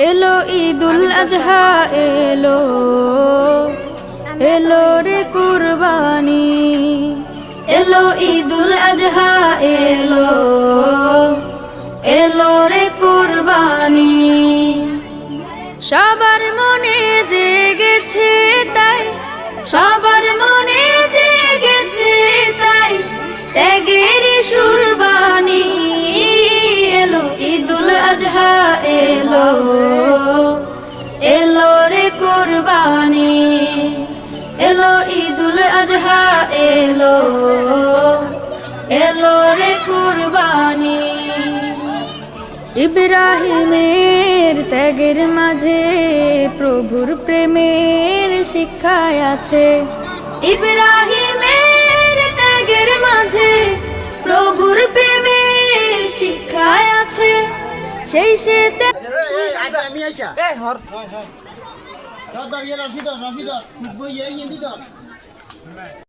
এলো ঈদুল আজহা এলো, এলো রে কুরবানি, এলো ঈদুল আজহা এলো, এলো রে কুরবানি। সবার মনে জেগেছে তাই, সবার মনে জেগেছে তাই, ত্যাগের সুরবানি। এলো ঈদুল আজহা এলো, এলো রে কুরবানি, এলো ঈদুল আজহা এলো, এলো রে কুরবানি। ইব্রাহিমের ত্যাগের মাঝে প্রভুর প্রেমের শিক্ষায় আছে, ইব্রাহিমের ত্যাগের মাঝে প্রভুর প্রেমের শিক্ষায় আছে। সেই সে